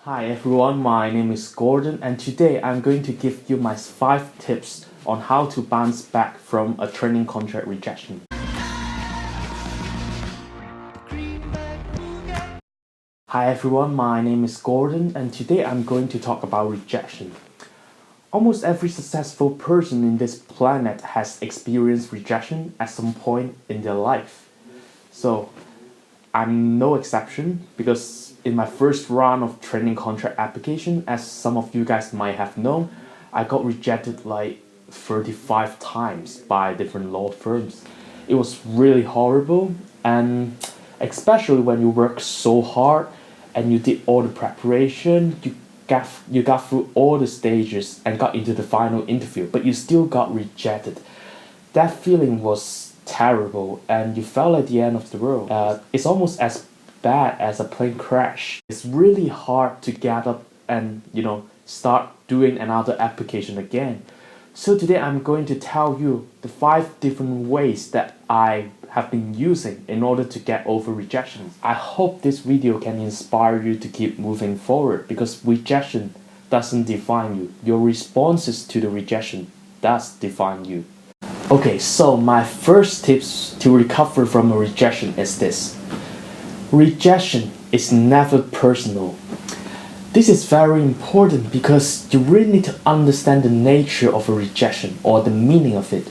Hi everyone, my name is Gordon and today I'm going to give you my 5 tips on how to bounce back from a training contract rejection. Hi everyone, my name is Gordon and today I'm going to talk about rejection. Almost every successful person in this planet has experienced rejection at some point in their life. So I'm no exception because in my first round of training contract application, as some of you guys might have known, I got rejected like 35 times by different law firms. It was really horrible, and especially when you work so hard and you did all the preparation, you got through all the stages and got into the final interview, but you still got rejected. That feeling was terrible and you felt at the end of the world. It's almost as bad as a plane crash. It's really hard to get up and start doing another application again. So today I'm going to tell you the 5 different ways that I have been using in order to get over rejections. I hope this video can inspire you to keep moving forward because rejection doesn't define you. Your responses to the rejection does define you. Okay, so my first tips to recover from a rejection is this. Rejection is never personal. This is very important because you really need to understand the nature of a rejection or the meaning of it.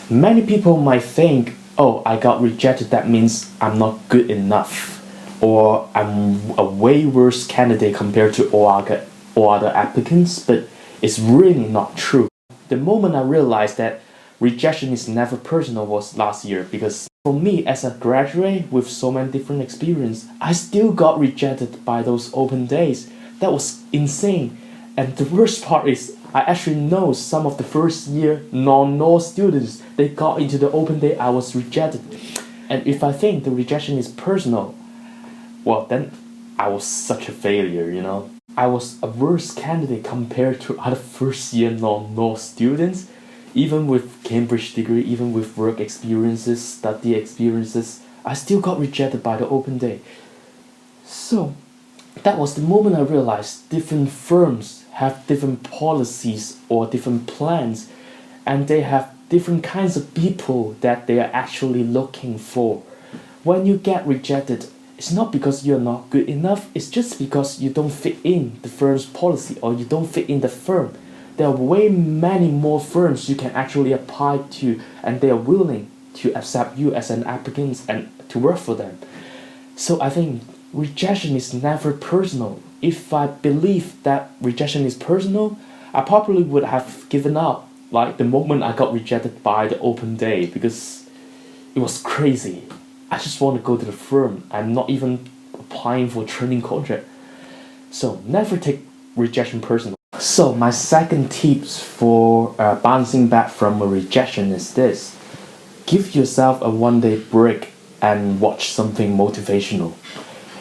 Many people might think, oh, I got rejected, that means I'm not good enough, or I'm a way worse candidate compared to all other applicants, but it's really not true. The moment I realized that rejection is never personal was last year, because for me as a graduate with so many different experiences, I still got rejected by those open days. That was insane. And the worst part is I actually know some of the first year non-law students, they got into the open day I was rejected. And if I think the rejection is personal, well then I was such a failure, I was a worse candidate compared to other first year non-law students. Even with Cambridge degree, even with work experiences, study experiences, I still got rejected by the open day. So that was the moment I realized different firms have different policies or different plans, and they have different kinds of people that they are actually looking for. When you get rejected, it's not because you're not good enough, it's just because you don't fit in the firm's policy or you don't fit in the firm. There are way many more firms you can actually apply to, and they are willing to accept you as an applicant and to work for them. So I think rejection is never personal. If I believe that rejection is personal, I probably would have given up like the moment I got rejected by the open day, because it was crazy. I just want to go to the firm. I'm not even applying for a training contract. So never take rejection personal. So my second tips for bouncing back from a rejection is this. Give yourself a 1-day break and watch something motivational.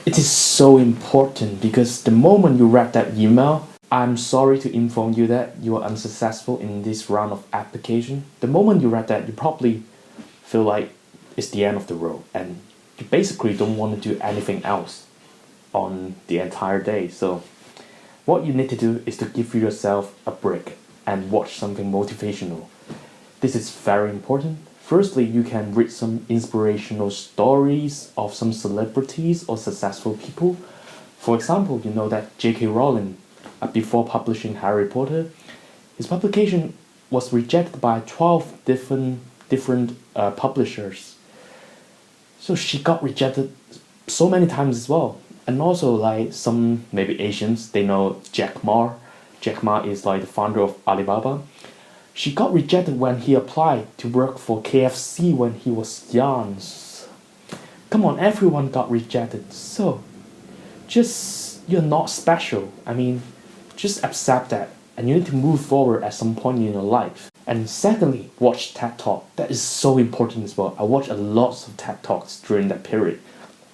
It is so important because the moment you read that email, I'm sorry to inform you that you are unsuccessful in this round of application. The moment you read that, you probably feel like it's the end of the road and you basically don't want to do anything else on the entire day. So what you need to do is to give yourself a break and watch something motivational. This is very important. Firstly, you can read some inspirational stories of some celebrities or successful people. For example, you know that J.K. Rowling, before publishing Harry Potter, his publication was rejected by 12 different publishers. So she got rejected so many times as well. And also like some maybe Asians, they know Jack Ma. Jack Ma is like the founder of Alibaba. She got rejected when he applied to work for KFC when he was young. Come on, everyone got rejected. So you're not special. I mean, just accept that. And you need to move forward at some point in your life. And secondly, watch TED Talk. That is so important as well. I watched a lot of TED Talks during that period.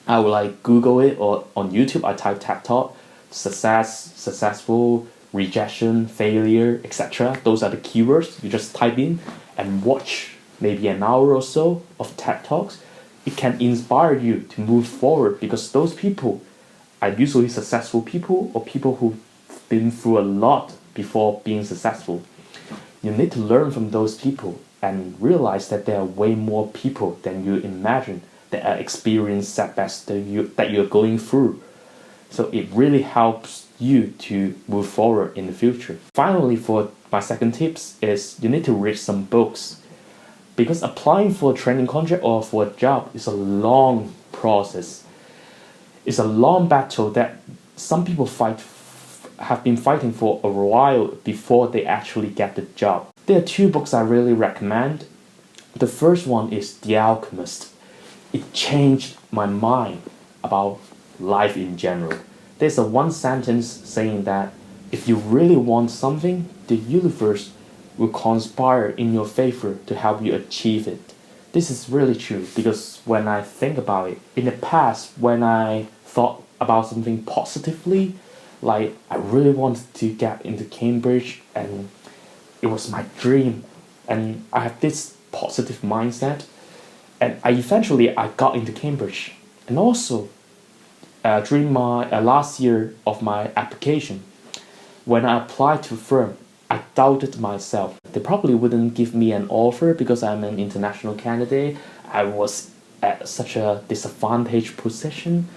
I would like Google it, or on YouTube I type TED Talk, success, successful, rejection, failure, etc. Those are the keywords. You just type in and watch maybe an hour or so of TED Talks. It can inspire you to move forward because those people are usually successful people or people who've been through a lot before being successful. You need to learn from those people and realize that there are way more people than you imagine that are experiencing setbacks that you're going through. So it really helps you to move forward in the future. Finally, for my second tips is you need to read some books, because applying for a training contract or for a job is a long process. It's a long battle that some people have been fighting for a while before they actually get the job. There are two books I really recommend. The first one is The Alchemist. It changed my mind about life in general. There's a one sentence saying that if you really want something, the universe will conspire in your favor to help you achieve it. This is really true, because when I think about it, in the past, when I thought about something positively, like I really wanted to get into Cambridge and it was my dream, and I have this positive mindset, and I got into Cambridge. And also during my last year of my application, when I applied to a firm, I doubted myself. They probably wouldn't give me an offer because I'm an international candidate. I was at such a disadvantaged position.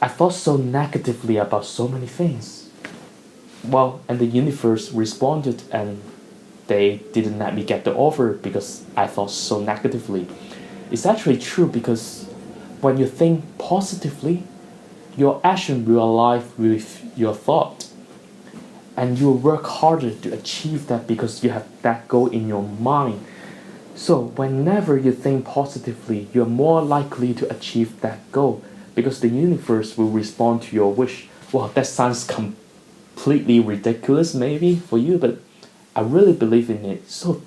I thought so negatively about so many things. Well, and the universe responded, and they didn't let me get the offer because I thought so negatively. It's actually true, because when you think positively, your action will align with your thought. And you will work harder to achieve that because you have that goal in your mind. So whenever you think positively, you're more likely to achieve that goal, because the universe will respond to your wish. Well, that sounds completely ridiculous maybe for you, but I really believe in it. So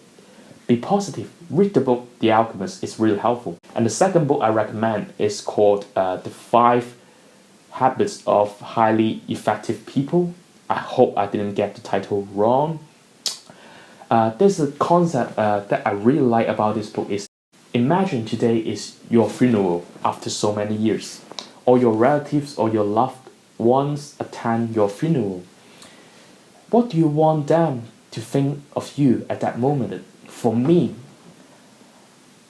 be positive. Read the book The Alchemist. It's really helpful. And the second book I recommend is called The 5 Habits of Highly Effective People. I hope I didn't get the title wrong. There's a concept that I really like about this book is, imagine today is your funeral after so many years. All your relatives or your loved ones attend your funeral. What do you want them to think of you at that moment? For me,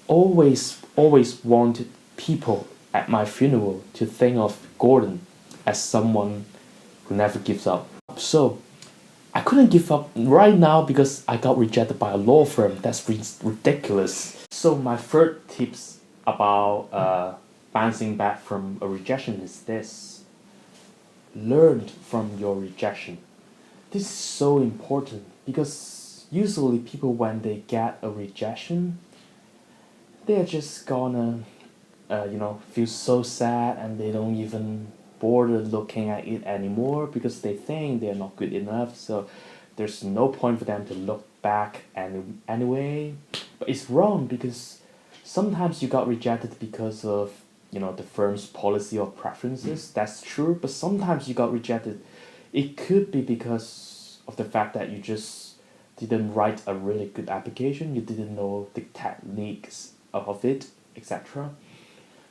always wanted people at my funeral to think of Gordon as someone who never gives up. So I couldn't give up right now because I got rejected by a law firm. That's ridiculous. So my third tips about bouncing back from a rejection is this: learn from your rejection. This is so important, because usually people, when they get a rejection, they're just gonna feel so sad, and they don't even bother looking at it anymore because they think they're not good enough. So there's no point for them to look back anyway. But it's wrong, because sometimes you got rejected because of the firm's policy or preferences. That's true. But sometimes you got rejected, it could be because of the fact that you just didn't write a really good application, you didn't know the techniques of it, etc.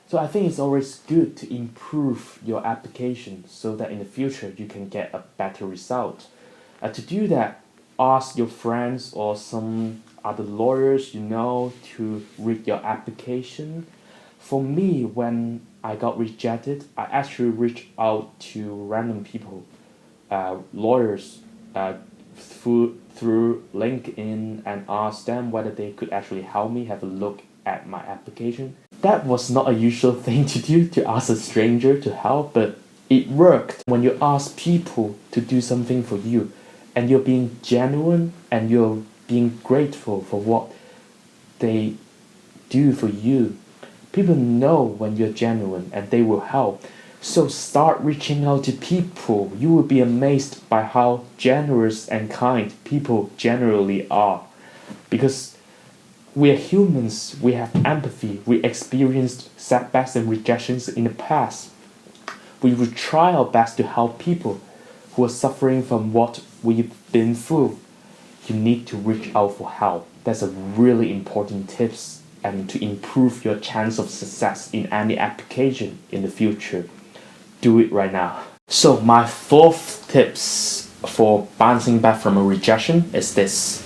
So I think it's always good to improve your application so that in the future you can get a better result. To do that, ask your friends or some other lawyers to read your application. For me, when I got rejected, I actually reached out to random people, lawyers, through LinkedIn, and asked them whether they could actually help me have a look at my application. That was not a usual thing to do, to ask a stranger to help, but it worked. When you ask people to do something for you, and you're being genuine and you're being grateful for what they do for you, people know when you're genuine and they will help. So start reaching out to people. You will be amazed by how generous and kind people generally are. Because we are humans, we have empathy, we experienced setbacks and rejections in the past. We will try our best to help people who are suffering from what we've been through. You need to reach out for help. That's a really important tips, and to improve your chance of success in any application in the future. Do it right now. So my fourth tips for bouncing back from a rejection is this: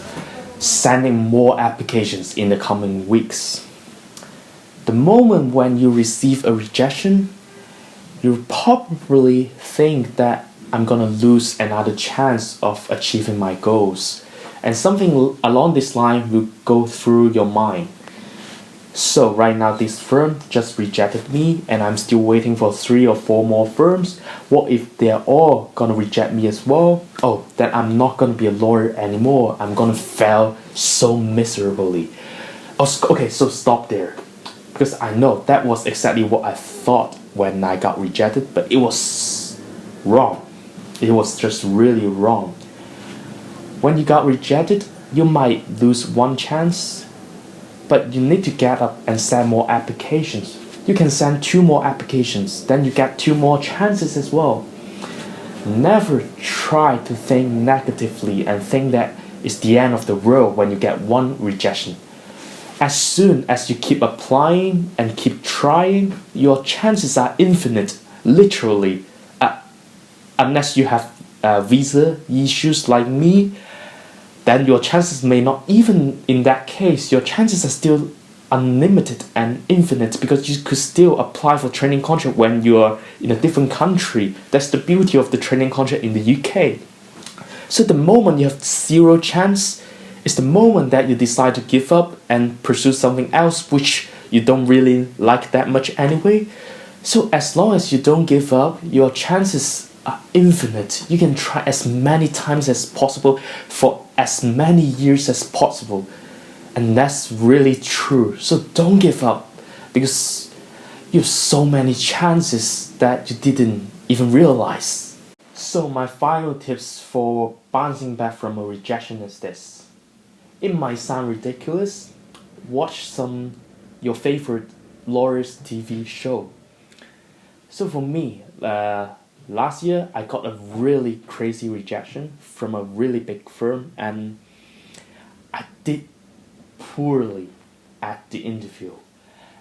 sending more applications in the coming weeks. The moment when you receive a rejection, you probably think that I'm gonna lose another chance of achieving my goals, and something along this line will go through your mind. So right now this firm just rejected me and I'm still waiting for 3 or 4 more firms. What if they're all gonna reject me as well? Oh, then I'm not gonna be a lawyer anymore. I'm gonna fail so miserably. Okay, so stop there. Because I know that was exactly what I thought when I got rejected, but it was wrong. It was just really wrong. When you got rejected, you might lose one chance, but you need to get up and send more applications. You can send 2 more applications, then you get 2 more chances as well. Never try to think negatively and think that it's the end of the world when you get one rejection. As soon as you keep applying and keep trying, your chances are infinite, literally. Unless you have visa issues like me, then your chances may not, even in that case, your chances are still unlimited and infinite because you could still apply for training contract when you're in a different country. That's the beauty of the training contract in the UK. So the moment you have 0 chance is the moment that you decide to give up and pursue something else which you don't really like that much anyway. So as long as you don't give up, your chances are infinite. You can try as many times as possible for as many years as possible. And that's really true. So don't give up because you have so many chances that you didn't even realize. So my final tips for bouncing back from a rejection is this. It might sound ridiculous. Watch your favorite lawyers TV show. So for me, last year I got a really crazy rejection from a really big firm and I did poorly at the interview.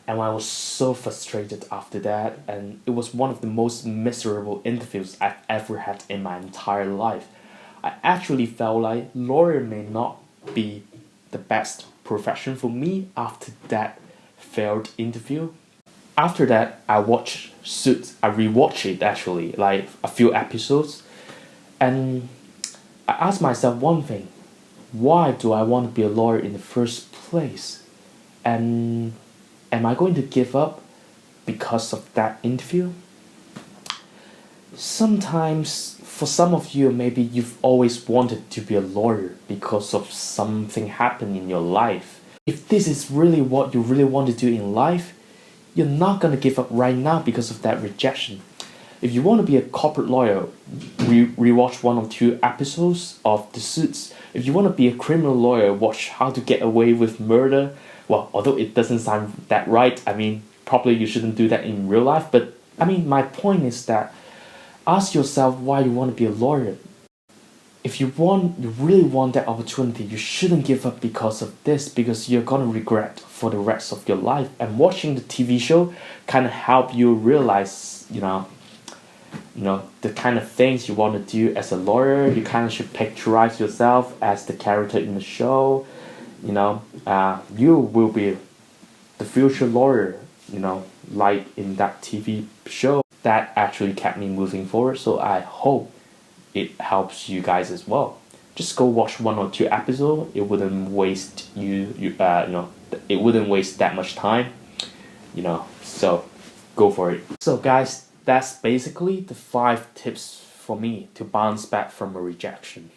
And I was so frustrated after that, and it was one of the most miserable interviews I've ever had in my entire life. I actually felt like lawyer may not be the best profession for me after that failed interview. After that, I watched Suits. I rewatched it actually, like a few episodes, and I asked myself one thing: why do I want to be a lawyer in the first place? And am I going to give up because of that interview? Sometimes, for some of you, maybe you've always wanted to be a lawyer because of something happened in your life. If this is really what you really want to do in life, you're not going to give up right now because of that rejection. If you want to be a corporate lawyer, rewatch 1 or 2 episodes of The Suits. If you want to be a criminal lawyer, watch How to Get Away with Murder. Well, although it doesn't sound that right, I mean, probably you shouldn't do that in real life, but I mean, my point is that ask yourself why you want to be a lawyer. If you really want that opportunity, you shouldn't give up because of this, because you're gonna regret for the rest of your life. And watching the TV show kind of help you realize, the kind of things you want to do as a lawyer. You kind of should picturize yourself as the character in the show. You will be the future lawyer, like in that TV show. That actually kept me moving forward, so I hope it helps you guys as well. Just go watch 1 or 2 episodes. It wouldn't waste it wouldn't waste that much time, so go for it. So guys, that's basically the 5 tips for me to bounce back from a rejection.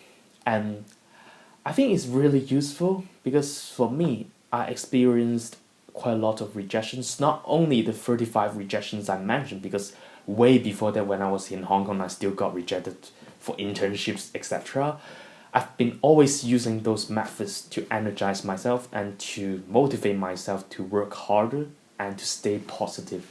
And I think it's really useful because for me, I experienced quite a lot of rejections, not only the 35 rejections I mentioned, because way before that when I was in Hong Kong I still got rejected for internships, etc. I've been always using those methods to energize myself and to motivate myself to work harder and to stay positive.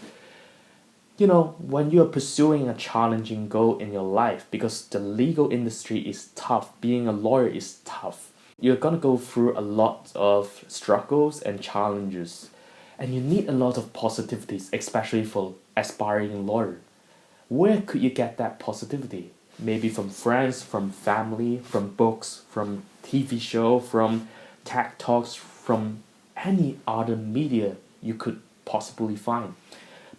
When you're pursuing a challenging goal in your life, because the legal industry is tough, being a lawyer is tough, you're gonna go through a lot of struggles and challenges, and you need a lot of positivities, especially for aspiring lawyer. Where could you get that positivity? Maybe from friends, from family, from books, from TV show, from tech talks, from any other media you could possibly find.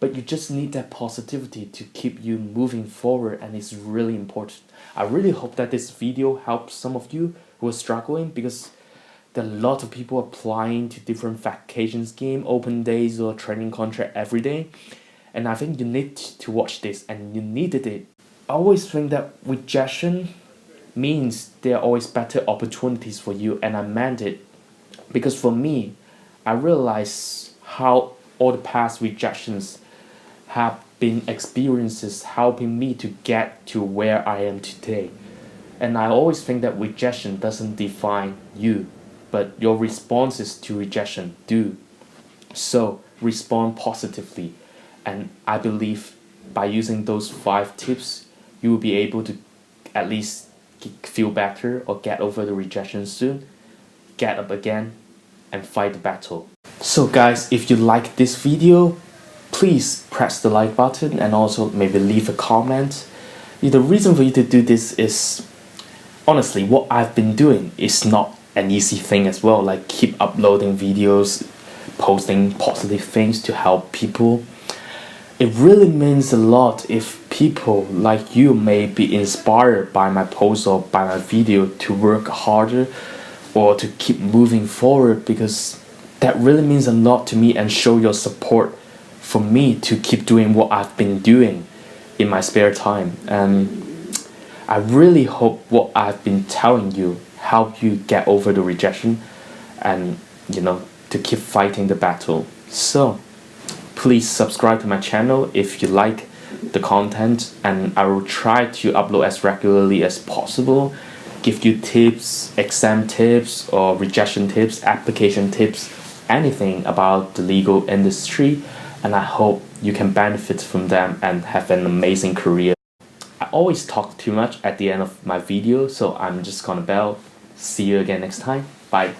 But you just need that positivity to keep you moving forward, and it's really important. I really hope that this video helps some of you who are struggling, because there are a lot of people applying to different vacation scheme, open days, or training contract every day. And I think you need to watch this, and you needed it. I always think that rejection means there are always better opportunities for you, and I meant it. Because for me, I realized how all the past rejections have been experiences helping me to get to where I am today. And I always think that rejection doesn't define you, but your responses to rejection do. So respond positively. And I believe by using those 5 tips, you will be able to at least feel better or get over the rejection soon, get up again, and fight the battle. So guys, if you like this video, please press the like button and also maybe leave a comment. The reason for you to do this is, honestly, what I've been doing is not an easy thing as well. Like keep uploading videos, posting positive things to help people. It really means a lot if people like you may be inspired by my post or by my video to work harder or to keep moving forward, because that really means a lot to me and show your support for me to keep doing what I've been doing in my spare time. And I really hope what I've been telling you help you get over the rejection and to keep fighting the battle. So please subscribe to my channel if you like the content, and I will try to upload as regularly as possible, give you tips, exam tips or rejection tips, application tips, anything about the legal industry, and I hope you can benefit from them and have an amazing career. I always talk too much at the end of my video, so I'm just gonna bail. See you again next time. Bye.